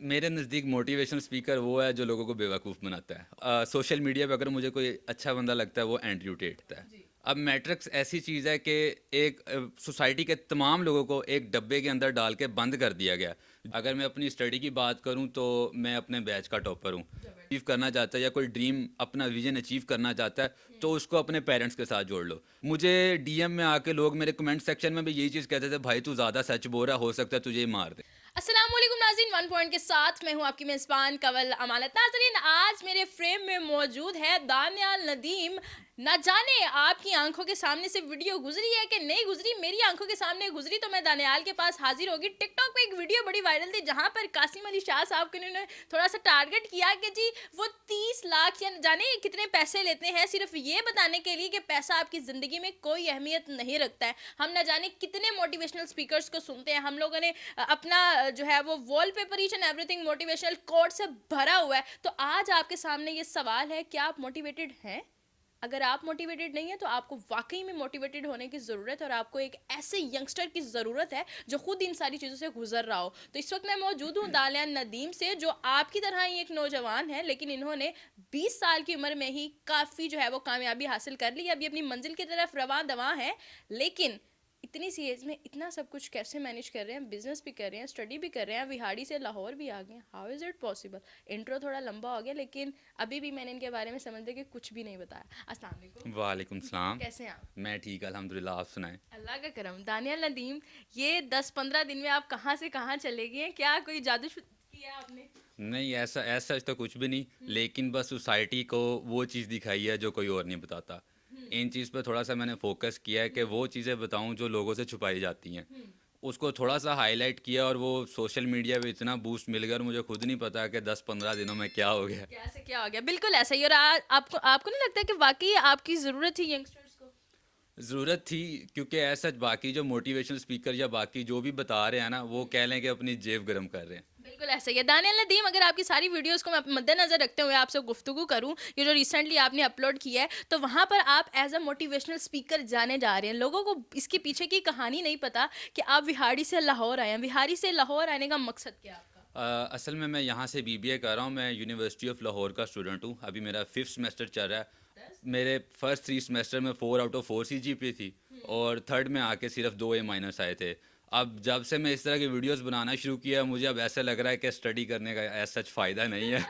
मेरे नज़दीक motivational speaker वो है जो लोगों को बेवकूफ़ बनाता है। सोशल मीडिया पे अगर मुझे कोई अच्छा बंदा लगता है वो एंड्रयू टेट है। अब मैट्रिक्स ऐसी चीज़ है कि एक सोसाइटी के तमाम लोगों को एक डब्बे के अंदर डाल के बंद कर दिया गया। अगर मैं अपनी स्टडी की बात करूं तो मैं अपने बैच का टॉपर हूं। अचीव करना चाहता है या कोई ड्रीम अपना विजन अचीव करना चाहता है तो उसको अपने पेरेंट्स के साथ जोड़ लो। मुझे डीएम में आके लोग मेरे कमेंट सेक्शन में भी यही चीज़ कहते थे, भाई तू ज़्यादा सच बोल रहा, हो सकता है तुझे ही मार दे। अस्सलाम वालेकुम नाज़रीन, वन पॉइंट के साथ मैं हूं आपकी मेज़बान कंवल अमानत। नाज़रीन, आज मेरे फ्रेम में मौजूद है दानियाल नदीम। ना जाने आपकी आंखों के सामने से वीडियो गुजरी है कि नहीं गुजरी, मेरी आंखों के सामने गुजरी तो मैं दानियाल के पास हाजिर होगी। टिकटॉक पे एक वीडियो बड़ी वायरल थी जहां पर कासिम अली शाह साहब को इन्होंने थोड़ा सा टारगेट किया कि जी वो 30 लाख या न जाने कितने पैसे लेते हैं सिर्फ ये बताने के लिए कि पैसा आपकी ज़िंदगी में कोई अहमियत नहीं रखता है। हम ना जाने कितने मोटिवेशनल स्पीकर्स को सुनते हैं, हम लोगों ने अपना जो है वो wallpaper each and everything motivational quote से भरा हुआ है। तो आज आपके सामने ये सवाल है, क्या आप मोटिवेटेड हैं? अगर आप मोटिवेटेड नहीं है तो आपको वाकई में मोटिवेटेड होने की ज़रूरत है और आपको एक ऐसे यंगस्टर की ज़रूरत है जो खुद इन सारी चीज़ों से गुजर रहा हो। तो इस वक्त मैं मौजूद हूँ दानियाल नदीम से, जो आपकी तरह ही एक नौजवान है, लेकिन इन्होंने 20 साल की उम्र में ही काफ़ी जो है वो कामयाबी हासिल कर ली। अभी अपनी मंजिल की तरफ रवां दवां है, लेकिन इतनी सी एज में इतना सब कुछ कैसे मैनेज कर रहे हैं? बिजनेस भी कर रहे हैं, स्टडी भी कर रहे हैं, विहाड़ी से लाहौर भी आ गए हैं। How is it possible? Intro थोड़ा लंबा हो गया, लेकिन अभी भी मैंने इनके बारे में समझते कि कुछ भी नहीं बताया। अस्सलाम वालेकुम। वालेकुम सलाम। कैसे हैं आप? मैं ठीक, अल्हम्दुलिल्लाह। आप सुनाएं। अल्लाह का करम। दानियाल नदीम, ये 10-15 दिन में आप कहाँ से कहाँ चले गए हैं? क्या कोई जादू किया आपने? नहीं, ऐसा ऐसा तो कुछ भी नहीं, लेकिन बस सोसाइटी को वो चीज़ दिखाई है जो कोई और नहीं बताता। इन चीज़ पे थोड़ा सा मैंने फोकस किया है कि वो चीज़ें बताऊं जो लोगों से छुपाई जाती हैं। उसको थोड़ा सा हाईलाइट किया और वो सोशल मीडिया पे इतना बूस्ट मिल गया और मुझे खुद नहीं पता कि 10-15 दिनों में क्या हो गया। क्या से क्या हो गया? बिल्कुल ऐसा ही। और आपको आपको नहीं लगता कि वाकई आपकी ज़रूरत थी यंगस्टर्स को? ज़रूरत थी, क्योंकि ऐसा बाकी जो मोटिवेशनल स्पीकर या बाकी जो भी बता रहे हैं ना, वो कह लें कि अपनी जेब गर्म कर रहे हैं। बिल्कुल ऐसा ही है। दानियाल नदीम, अगर आपकी सारी वीडियोस को मैं मद्देनज़र रखते हुए आपसे गुफ्तगू करूं, ये जो रिसेंटली आपने अपलोड किया है, तो वहाँ पर आप एज अ मोटिवेशनल स्पीकर जाने जा रहे हैं। लोगों को इसके पीछे की कहानी नहीं पता कि आप विहाड़ी से लाहौर आए हैं। विहाड़ी से लाहौर आने का मकसद क्या है आपका? असल में मैं यहाँ से बीबीए कर रहा हूँ। मैं यूनिवर्सिटी ऑफ लाहौर का स्टूडेंट हूँ। अभी मेरा 5th सेमेस्टर चल रहा है। मेरे फर्स्ट 3 सेमेस्टर में 4 आउट ऑफ 4 सीजीपीए थी और थर्ड में आके सिर्फ 2 ए माइनस आए थे। अब जब से मैं इस तरह की वीडियोस बनाना शुरू किया, मुझे अब ऐसा लग रहा है कि स्टडी करने का ऐसा सच फ़ायदा नहीं है।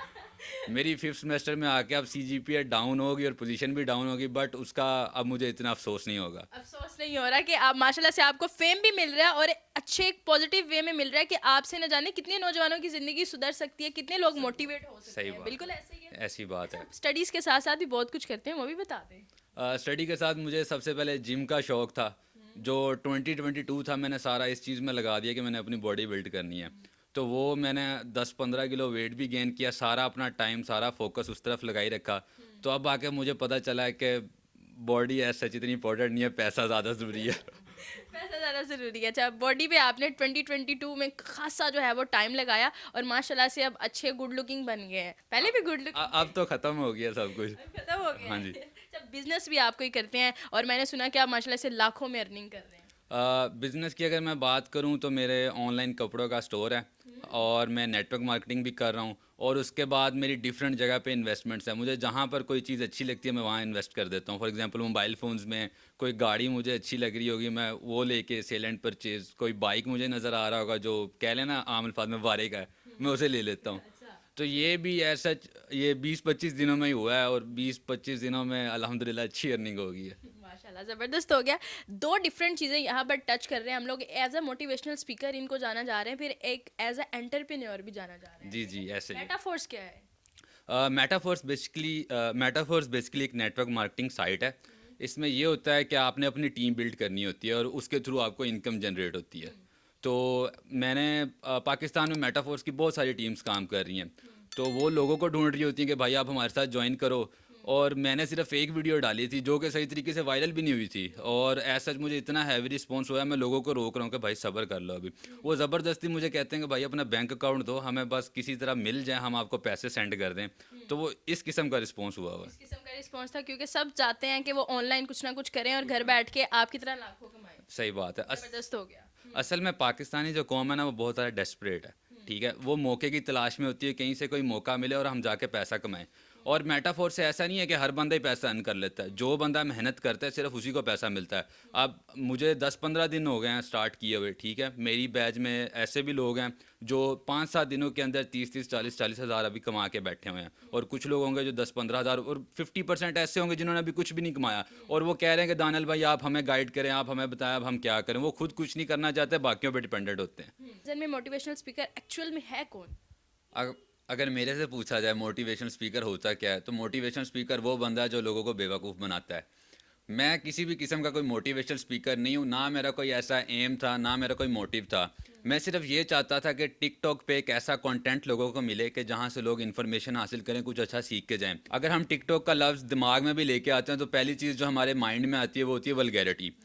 मेरी 5th सेमेस्टर में आके अब सीजीपीए डाउन होगी और पोजीशन भी डाउन होगी, बट उसका अब मुझे इतना अफसोस नहीं होगा। अफ़सोस नहीं हो रहा कि आप माशाल्लाह से आपको फ़ेम भी मिल रहा है और अच्छे एक पॉज़िटिव वे में मिल रहा है कि आपसे न जाने कितने नौजवानों की ज़िंदगी सुधर सकती है, कितने लोग मोटिवेट हो सकते सही हैं। बात बिल्कुल है, ऐसे ही है। ऐसी बात अच्छा, है। आप स्टडीज़ के साथ-साथ भी बहुत कुछ करते हैं, वो भी बता दें? स्टडी के साथ मुझे सबसे पहले जिम का शौक़ था। जो 2022 था, मैंने सारा इस चीज़ में लगा दिया कि मैंने अपनी बॉडी बिल्ड करनी है। तो वो मैंने 10-15 किलो वेट भी गेन किया, सारा अपना टाइम, सारा फोकस उस तरफ लगाई रखा। तो अब आके मुझे पता चला है कि बॉडी एज सच इतनी इंपॉर्टेंट नहीं है, पैसा ज़्यादा ज़रूरी है। पैसा ज़्यादा ज़रूरी है। अच्छा, बॉडी पे आपने 2022 में खासा जो है वो टाइम लगाया और माशाल्लाह से अब अच्छे गुड लुकिंग बन गए हैं। पहले भी गुड लुकिंग थे, अब तो ख़त्म हो गया सब कुछ। अब खत्म हो गया हाँ है। जी। अच्छा, बिजनेस भी आप कोई करते हैं और मैंने सुना कि आप माशाल्लाह से लाखों में अर्निंग कर रहे हैं। बिज़नेस की अगर मैं बात करूं तो मेरे ऑनलाइन कपड़ों का स्टोर है और मैं नेटवर्क मार्केटिंग भी कर रहा हूं। और उसके बाद मेरी डिफरेंट जगह पे इन्वेस्टमेंट्स हैं। मुझे जहां पर कोई चीज़ अच्छी लगती है मैं वहां इन्वेस्ट कर देता हूं। फॉर एग्जांपल मोबाइल फ़ोन्स में कोई गाड़ी मुझे अच्छी लग रही होगी, मैं वो लेके सेल एंड परचेज़। कोई बाइक मुझे नज़र आ रहा होगा जो कह लेना आम अल्फाज में वारे का है, मैं उसे ले लेता हूँ। अच्छा। तो ये भी ऐसा ये 20-25 दिनों में ही हुआ है और 20-25 दिनों में अल्हम्दुलिल्लाह अच्छी अर्निंग हो गई है। माशाल्लाह ज़बरदस्त हो गया। 2 डिफरेंट चीज़ें यहाँ पर टच कर रहे हैं हम लोग। एज़ अ मोटिवेशनल स्पीकर इनको जाना जा रहे हैं, फिर एक एज़ अ एंटरप्रेन्योर भी जाना जा रहे हैं। जी जी, ऐसे ही। मेटाफोर्स क्या है? मेटाफोर्स बेसिकली एक नेटवर्क मार्केटिंग साइट है। इसमें ये होता है कि आपने अपनी टीम बिल्ड करनी होती है और उसके थ्रू आपको इनकम जनरेट होती है। तो मैंने पाकिस्तान में मेटाफोर्स की बहुत सारी टीम्स काम कर रही हैं। तो वो लोगों को ढूंढ रही होती हैं कि भाई आप हमारे साथ ज्वाइन करो। और मैंने सिर्फ एक वीडियो डाली थी जो कि सही तरीके से वायरल भी नहीं हुई थी, और ऐसा मुझे इतना हैवी रिस्पॉन्स हुआ है, मैं लोगों को रोक रहा हूँ कि भाई सब्र कर लो अभी। वो ज़बरदस्ती मुझे कहते हैं कि भाई अपना बैंक अकाउंट दो, हमें बस किसी तरह मिल जाए, हम आपको पैसे सेंड कर दें। तो वो इस किस्म का रिस्पॉन्स हुआ हुआ है। इस किस्म का रिस्पॉन्स था क्योंकि सब चाहते हैं कि वो ऑनलाइन कुछ ना कुछ करें और घर बैठ के आपकी तरह लाखों कमाएं। सही बात है। ज़बरदस्त हो गया। असल में पाकिस्तानी जो कौम है ना, वो बहुत ज़्यादा डेस्परेट है। ठीक है, वो मौके की तलाश में होती है, कहीं से कोई मौका मिले और हम जाके पैसा कमाएं। और मेटाफोर से ऐसा नहीं है कि हर बंदा ही पैसा अर्न कर लेता है, जो बंदा मेहनत करता है सिर्फ उसी को पैसा मिलता है। अब मुझे 10-15 दिन हो गए हैं स्टार्ट किए हुए, ठीक है, मेरी बैच में ऐसे भी लोग हैं जो 5-7 दिनों के अंदर 30-30, 40-40 हज़ार अभी कमा के बैठे हुए हैं, और कुछ लोग होंगे जो 10-15 हज़ार, और 50% ऐसे होंगे जिन्होंने अभी कुछ भी नहीं कमाया और वो कह रहे हैं कि दानियल भाई आप हमें गाइड करें, आप हमें बताएं अब हम क्या करें। वो खुद कुछ नहीं करना चाहते, बाकियों पर डिपेंडेंट होते हैं। जन में मोटिवेशनल स्पीकर एक्चुअल में है कौन? अगर मेरे से पूछा जाए मोटिवेशनल स्पीकर होता क्या है, तो मोटिवेशनल स्पीकर वो बंदा है जो लोगों को बेवकूफ़ बनाता है। मैं किसी भी किस्म का कोई मोटिवेशनल स्पीकर नहीं हूँ, ना मेरा कोई ऐसा एम था, ना मेरा कोई मोटिव था। मैं सिर्फ ये चाहता था कि टिकटॉक पे एक ऐसा कंटेंट लोगों को मिले कि जहाँ से लोग इन्फॉर्मेशन हासिल करें, कुछ अच्छा सीख के जाएं। अगर हम टिकटॉक का लफ्ज़ दिमाग में भी लेके आते हैं तो पहली चीज़ जो हमारे माइंड में आती है वो होती है वल्गैरिटी।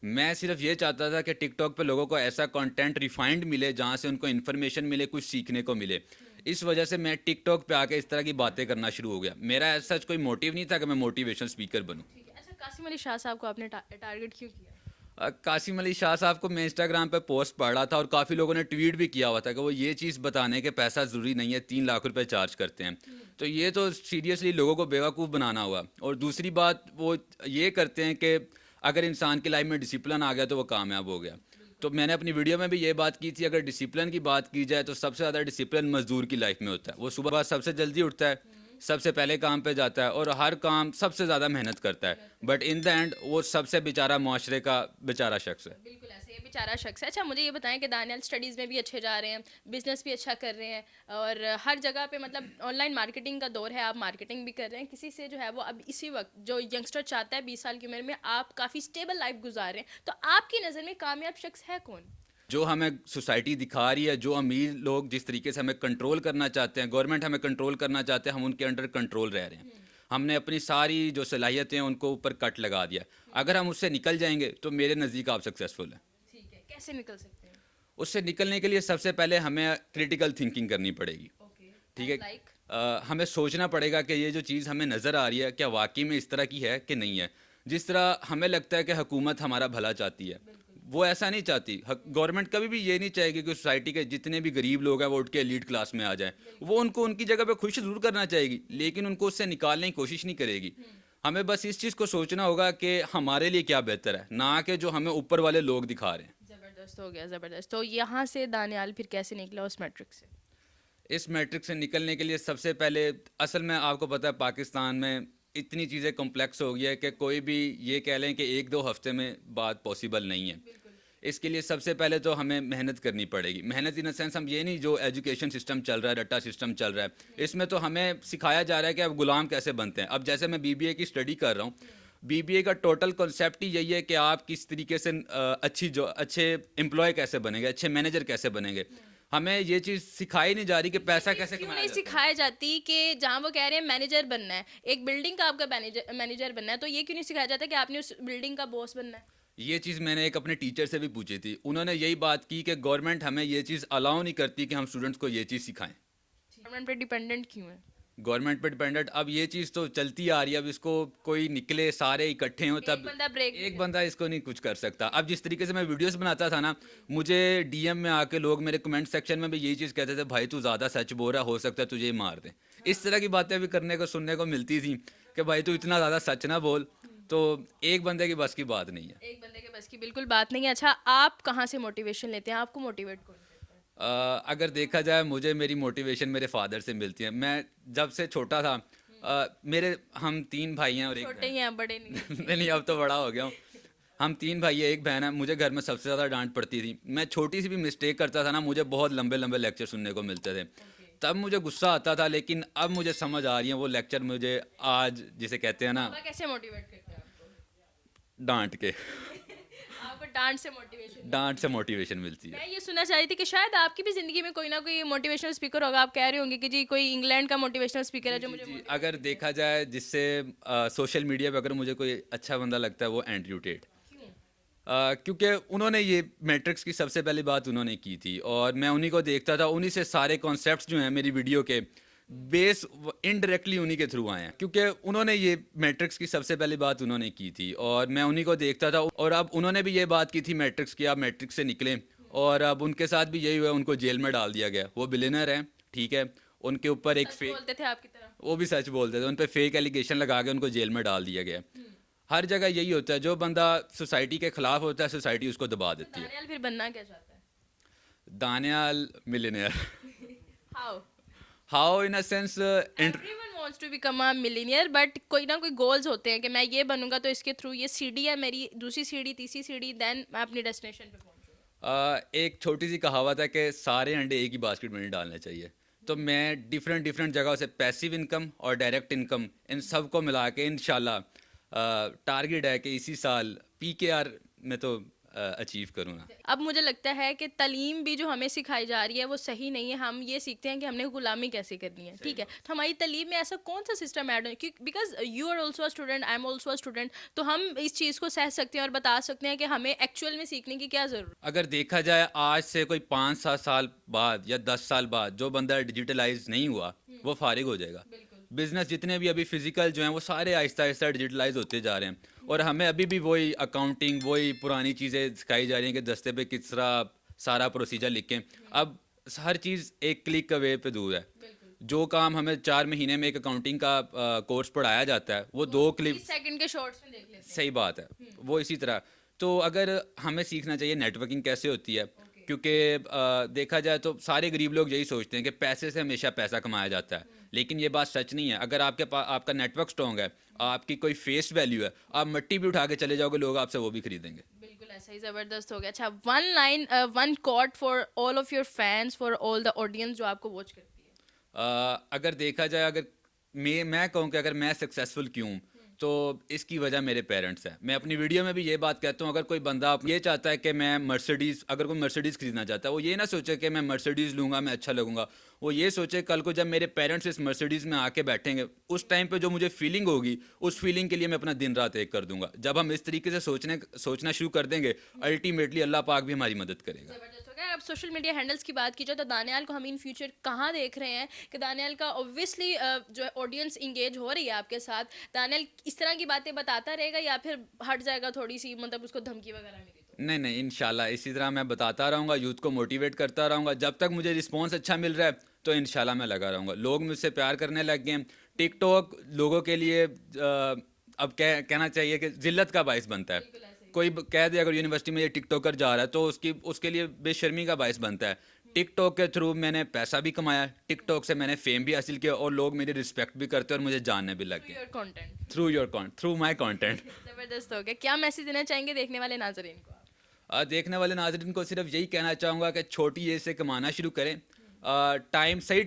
मैं सिर्फ ये चाहता था कि टिकटॉक पे लोगों को ऐसा कंटेंट रिफाइंड मिले जहाँ से उनको इन्फॉर्मेशन मिले, कुछ सीखने को मिले। इस वजह से मैं टिकटॉक पे आके इस तरह की बातें करना शुरू हो गया। मेरा ऐसा कोई मोटिव नहीं था कि मैं मोटिवेशनल स्पीकर बनूं। ठीक है। अच्छा, कासिम अली शाह साहब को आपने टारगेट क्यों किया? कासिम अली शाह साहब को मैं इंस्टाग्राम पे पोस्ट पढ़ रहा था और काफ़ी लोगों ने ट्वीट भी किया हुआ था कि वो ये चीज़ बताने के पैसा ज़रूरी नहीं है, 3 लाख रुपए चार्ज करते हैं। तो ये तो सीरियसली लोगों को बेवकूफ़ बनाना हुआ। और दूसरी बात वो ये करते हैं कि अगर इंसान की लाइफ में डिसिप्लिन आ गया तो वो कामयाब हो गया। तो मैंने अपनी वीडियो में भी ये बात की थी, अगर डिसिप्लिन की बात की जाए तो सबसे ज़्यादा डिसिप्लिन मजदूर की लाइफ में होता है। वो सुबह सबसे जल्दी उठता है, सबसे पहले काम पे जाता है और हर काम सबसे ज़्यादा मेहनत करता है, बट इन द एंड वो सबसे बेचारा माशरे का बेचारा शख्स है। बिल्कुल ऐसे ये बेचारा शख्स है। अच्छा, मुझे ये बताएं कि दानियाल स्टडीज़ में भी अच्छे जा रहे हैं, बिजनेस भी अच्छा कर रहे हैं, और हर जगह पे मतलब ऑनलाइन मार्केटिंग का दौर है, आप मार्केटिंग भी कर रहे हैं। किसी से जो है वो अब इसी वक्त जो यंगस्टर चाहता है 20 साल की उम्र में, आप काफ़ी स्टेबल लाइफ गुजार रहे हैं, तो आपकी नज़र में कामयाब शख्स है कौन? जो हमें सोसाइटी दिखा रही है, जो अमीर लोग जिस तरीके से हमें कंट्रोल करना चाहते हैं, गवर्नमेंट हमें कंट्रोल करना चाहते हैं, हम उनके अंडर कंट्रोल रह रहे हैं। हमने अपनी सारी जो सलाहियतें हैं उनको ऊपर कट लगा दिया। अगर हम उससे निकल जाएंगे तो मेरे नज़दीक आप सक्सेसफुल हैं। ठीक है, कैसे निकल सकते हैं? उससे निकलने के लिए सबसे पहले हमें क्रिटिकल थिंकिंग करनी पड़ेगी। ओके, ठीक है, लाइक हमें सोचना पड़ेगा कि ये जो चीज़ हमें नज़र आ रही है क्या वाकई में इस तरह की है कि नहीं है। जिस तरह हमें लगता है कि हुकूमत हमारा भला चाहती है, वो ऐसा नहीं चाहती। गवर्नमेंट कभी भी ये नहीं चाहेगी कि सोसाइटी के जितने भी गरीब लोग हैं वो उठ के एलीट क्लास में आ जाएं। वो उनको उनकी जगह पे खुश ज़रूर करना चाहेगी, लेकिन उनको उससे निकालने की कोशिश नहीं करेगी। हमें बस इस चीज़ को सोचना होगा कि हमारे लिए क्या बेहतर है, ना कि जो हमें ऊपर वाले लोग दिखा रहे हैं। ज़बरदस्त हो गया, ज़बरदस्त। तो यहाँ से दानियाल फिर कैसे निकला उस मैट्रिक से? इस मैट्रिक से निकलने के लिए सबसे पहले, असल में आपको पता है पाकिस्तान में इतनी चीज़ें कॉम्प्लेक्स हो गई है कि कोई भी ये कह लें कि 1-2 हफ्ते में बात पॉसिबल नहीं है। इसके लिए सबसे पहले तो हमें मेहनत करनी पड़ेगी। मेहनत इन द सेंस, हम ये नहीं जो एजुकेशन सिस्टम चल रहा है, रट्टा सिस्टम चल रहा है, इसमें तो हमें सिखाया जा रहा है कि अब गुलाम कैसे बनते हैं। अब जैसे मैं बीबीए की स्टडी कर रहा हूँ, बीबीए का टोटल कॉन्सेप्ट ही यही है कि आप किस तरीके से अच्छे एम्प्लॉय कैसे बनेंगे, अच्छे मैनेजर कैसे बनेंगे। हमें ये चीज़ सिखाई नहीं जा रही कि पैसा कैसे क्यों कमाया नहीं जाता है। सिखाई जाती कि जहाँ वो कह रहे हैं मैनेजर बनना है, एक बिल्डिंग का आपका मैनेजर बनना है, तो ये क्यों नहीं सिखाया जाता कि आपने उस बिल्डिंग का बॉस बनना है? ये चीज़ मैंने एक अपने टीचर से भी पूछी थी, उन्होंने यही बात की कि गवर्नमेंट हमें ये चीज़ अलाउ नहीं करती कि हम स्टूडेंट्स को ये चीज़ सिखाएं। गवर्नमेंट पे डिपेंडेंट क्यों है? गवर्नमेंट पे डिपेंडेंट, अब ये चीज़ तो चलती आ रही है, अब इसको कोई निकले सारे इकट्ठे हों तब बंदा ब्रेक एक बंदा इसको नहीं कुछ कर सकता। अब जिस तरीके से मैं वीडियोस बनाता था ना, मुझे डीएम में आके लोग मेरे कमेंट सेक्शन में भी यही चीज़ कहते थे, भाई तू ज़्यादा सच बोल रहा, हो सकता है तुझे ही मार दे। इस तरह की बातें भी करने को सुनने को मिलती थी कि भाई तू इतना ज़्यादा सच ना बोल। तो एक बंदे की बस की बात नहीं है। एक बंदे के बस की बिल्कुल बात नहीं है। अच्छा, आप कहाँ से मोटिवेशन लेते हैं? आपको मोटिवेट कौन करता है? अगर देखा जाए, मुझे मेरी मोटिवेशन मेरे फादर से मिलती है। मैं जब से छोटा था, हम 3 भाई हैं और एक छोटे ही हैं, बड़े नहीं? नहीं नहीं, अब तो बड़ा हो गया हूँ। हम 3 भाई हैं, एक बहन है। मुझे घर में सबसे ज़्यादा डांट पड़ती थी। मैं छोटी सी भी मिस्टेक करता था ना, मुझे बहुत लंबे लंबे लेक्चर सुनने को मिलते थे। तब मुझे गुस्सा आता था, लेकिन अब मुझे समझ आ रही है वो लेक्चर मुझे आज जिसे कहते हैं ना, पापा कैसे मोटिवेट करते हैं आपको? डांट के आपको डांट से मोटिवेशन? डांट से मोटिवेशन मिलती है। मैं ये सुनना चाह रही थी कि शायद आपकी भी ज़िंदगी में कोई ना कोई मोटिवेशनल स्पीकर होगा। आप कह रहे होंगे कि जी कोई इंग्लैंड का मोटिवेशनल स्पीकर है जो मुझे जी, अगर देखा जाए जिससे सोशल मीडिया पे अगर मुझे कोई अच्छा बंदा लगता है वो एंड्रयू टेट। क्योंकि उन्होंने ये मैट्रिक्स की सबसे पहली बात उन्होंने की थी और मैं उन्हीं को देखता था। उन्हीं से सारे कॉन्सेप्ट्स जो हैं मेरी वीडियो के बेस इनडायरेक्टली उन्हीं के थ्रू आए हैं, क्योंकि उन्होंने ये मैट्रिक्स की सबसे पहली बात उन्होंने की थी और मैं उन्हीं को देखता था। और अब उन्होंने भी ये बात की थी मैट्रिक्स की, आप मैट्रिक्स से निकलें और अब उनके साथ भी यही हुआ, उनको जेल में डाल दिया गया। वो बिलियनर हैं, ठीक है, उनके ऊपर एक सच बोलते थे आपकी तरह। वो भी सच बोलते थे, उन पे फेक एलिगेशन लगा के उनको जेल में डाल दिया गया। हर जगह यही होता है, जो बंदा सोसाइटी के खिलाफ होता है सोसाइटी उसको दबा देती है। दानियाल फिर बनना क्या चाहता है? Daniyal millionaire. How? How in a sense everyone wants to become a millionaire, but कोई ना कोई गोल्स होते हैं कि मैं ये बनूंगा तो इसके थ्रू ये सीढ़ी है मेरी, दूसरी सीढ़ी, तीसरी सीढ़ी, देन मैं अपनी डेस्टिनेशन पे पहुंचूंगा। एक छोटी सी कहावत है कि सारे अंडे एक ही बास्केट में नहीं डालने चाहिए। तो मैं डिफरेंट डिफरेंट जगहों से पैसिव इनकम और डायरेक्ट इनकम इन सब को मिला के इंशाल्लाह टारगेट है कि इसी साल PKR में तो अचीव करूँगा। अब मुझे लगता है कि तालीम भी जो हमें सिखाई जा रही है वो सही नहीं है। हम ये सीखते हैं कि हमने गुलामी कैसे करनी है, ठीक है। तो हमारी तालीम में ऐसा कौन सा सिस्टम ऐड है, क्योंकि because you are also a student, I am also a student, तो हम इस चीज़ को सह सकते हैं और बता सकते हैं कि हमें एक्चुअल में सीखने की क्या ज़रूरत है। अगर देखा जाए आज से कोई 5-7 साल बाद या 10 साल बाद जो बंदा डिजिटलाइज नहीं हुआ वो फारिग हो जाएगा। बिजनेस जितने भी अभी फिजिकल जो हैं वो सारे आहिस्ता आहिस्ता डिजिटलाइज होते जा रहे हैं, और हमें अभी भी वही अकाउंटिंग, वही पुरानी चीज़ें सिखाई जा रही हैं कि दस्ते पे किस तरह सारा प्रोसीजर लिखें। अब हर चीज़ एक क्लिक अवे पे दूर है। जो काम हमें 4 महीने में एक अकाउंटिंग का कोर्स पढ़ाया जाता है वो 2 क्लिप 30 सेकंड के शॉर्ट्स में देख लेते हैं। सही बात है। वो इसी तरह, तो अगर हमें सीखना चाहिए नेटवर्किंग कैसे होती है, क्योंकि देखा जाए तो सारे गरीब लोग यही सोचते हैं कि पैसे से हमेशा पैसा कमाया जाता है, लेकिन ये बात सच नहीं है। अगर आपके पास आपका नेटवर्क स्ट्रॉन्ग है, आपकी कोई फेस वैल्यू है, आप मिट्टी भी उठा के चले जाओगे, लोग आपसे वो भी खरीदेंगे। बिल्कुल ऐसा ही ज़बरदस्त हो गया। अच्छा, one line, one quote for all of your fans, for all the audience जो आपको वॉच करती है। अगर देखा जाए, अगर मैं कहूँ कि अगर मैं सक्सेसफुल क्यों, तो इसकी वजह मेरे पेरेंट्स हैं। मैं अपनी वीडियो में भी ये बात कहता हूँ, अगर कोई बंदा ये चाहता है कि मैं मर्सिडीज़, अगर कोई मर्सिडीज़ खरीदना चाहता है, वो ये ना सोचे कि मैं मर्सिडीज़ लूँगा मैं अच्छा लगूंगा। वो ये सोचे कल को जब मेरे पेरेंट्स इस मर्सिडीज़ में आके बैठेंगे, उस टाइम पे जो मुझे फीलिंग होगी, उस फीलिंग के लिए मैं अपना दिन रात एक कर दूंगा। जब हम इस तरीके से सोचना शुरू कर देंगे, अल्टीमेटली अल्लाह पाक भी हमारी मदद करेगा। ज़बरदस्त हो गया। अब सोशल मीडिया हैंडल्स की बात की जाए तो दानियाल को हम इन फ्यूचर कहाँ देख रहे हैं, कि दानियाल का ऑब्वियसली जो है ऑडियंस इंगेज हो रही है आपके साथ, दानियाल इस तरह की बातें बताता रहेगा या फिर हट जाएगा थोड़ी सी, मतलब उसको धमकी वगैरह मिली तो? नहीं नहीं, इंशाल्लाह इसी तरह मैं बताता रहूँगा, यूथ को मोटिवेट करता रहूँगा। जब तक मुझे रिस्पॉन्स अच्छा मिल रहा है तो इंशाल्लाह मैं लगा रहूँगा। लोग मुझसे प्यार करने लग गए हैं। टिकटॉक लोगों के लिए अब कहना चाहिए कि जिल्लत का बायस बनता है। कोई कह दे अगर यूनिवर्सिटी में ये टिकटॉकर जा रहा है तो उसके लिए बेशर्मी का बायस बनता है। टिकटॉक के थ्रू मैंने पैसा भी कमाया, टिकटॉक से मैंने फेम भी हासिल किया, और लोग मेरी रिस्पेक्ट भी करते हैं और मुझे जानने भी लग गए कंटेंट थ्रू माई कॉन्टेंट। ज़बरदस्त हो गया। क्या मैसेज देना चाहेंगे देखने वाले नाजरीन को आप? देखने वाले नाज़रीन को सिर्फ यही कहना चाहूँगा कि छोटी एज से कमाना शुरू करें। सही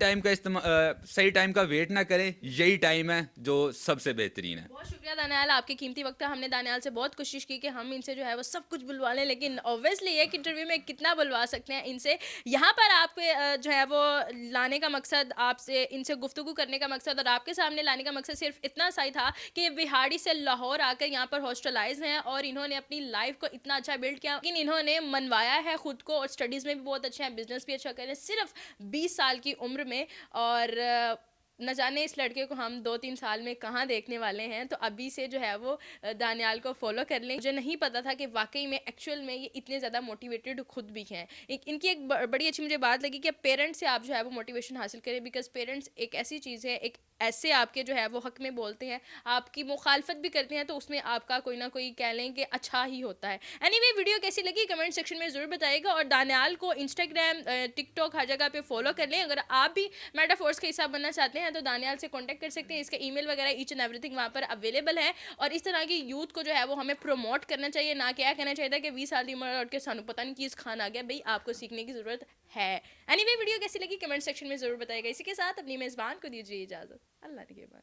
टाइम का वेट ना करें, यही टाइम है जो सबसे बेहतरीन है। बहुत शुक्रिया दानियाल, आपके कीमती वक्त। हमने दानियाल से बहुत कोशिश की कि हम इनसे जो है वो सब कुछ बुलवा लें, लेकिन ऑब्वियसली एक इंटरव्यू में कितना बुलवा सकते हैं इनसे। यहाँ पर आपके जो है वो लाने का मकसद, आपसे इनसे गुफ्तगू करने का मकसद और आपके सामने लाने का मकसद सिर्फ इतना सा ही था कि बिहाड़ी से लाहौर आकर यहाँ पर हॉस्टलाइज हैं और इन्होंने अपनी लाइफ को इतना अच्छा बिल्ड किया, लेकिन इन्होंने मनवाया है खुद को, और स्टडीज़ में भी बहुत अच्छे हैं, बिजनेस भी अच्छा करें, सिर्फ 20 साल की उम्र में। और न जाने इस लड़के को हम 2-3 साल में कहाँ देखने वाले हैं। तो अभी से जो है वो दानियाल को फॉलो कर लें। मुझे नहीं पता था कि वाकई में एक्चुअल में ये इतने ज़्यादा मोटिवेटेड खुद भी हैं। इनकी एक बड़ी अच्छी मुझे बात लगी कि पेरेंट्स से आप जो है वो मोटिवेशन हासिल करें, बिकॉज पेरेंट्स एक ऐसी चीज़ है, एक ऐसे आपके जो है वो हक में बोलते हैं, आपकी मुखालफत भी करते हैं, तो उसमें आपका कोई ना कोई कह लें कि अच्छा ही होता है। एनीवे, वीडियो कैसी लगी कमेंट सेक्शन में ज़रूर बताइएगा, और दानियाल को इंस्टाग्राम, टिकटॉक हर जगह पे फॉलो कर लें। अगर आप भी मेटाफोर्स का हिस्सा बनना चाहते हैं तो दानियाल से कॉन्टैक्ट कर सकते हैं। इसका ईमेल वगैरह ईच एंड एवरीथिंग वहाँ पर अवेलेबल है। और इस तरह की यूथ को जो है वो हमें प्रमोट करना चाहिए, ना क्या कहना चाहिए था कि 20 साल की उम्र और के सानू पता नहीं किस खान आ गया। भाई, आपको सीखने की ज़रूरत है। एनीवे, वीडियो कैसी लगी कमेंट सेक्शन में ज़रूर बताइएगा। इसी के साथ अपनी मेज़बान को दीजिए इजाज़त। अल्लाह के बाद।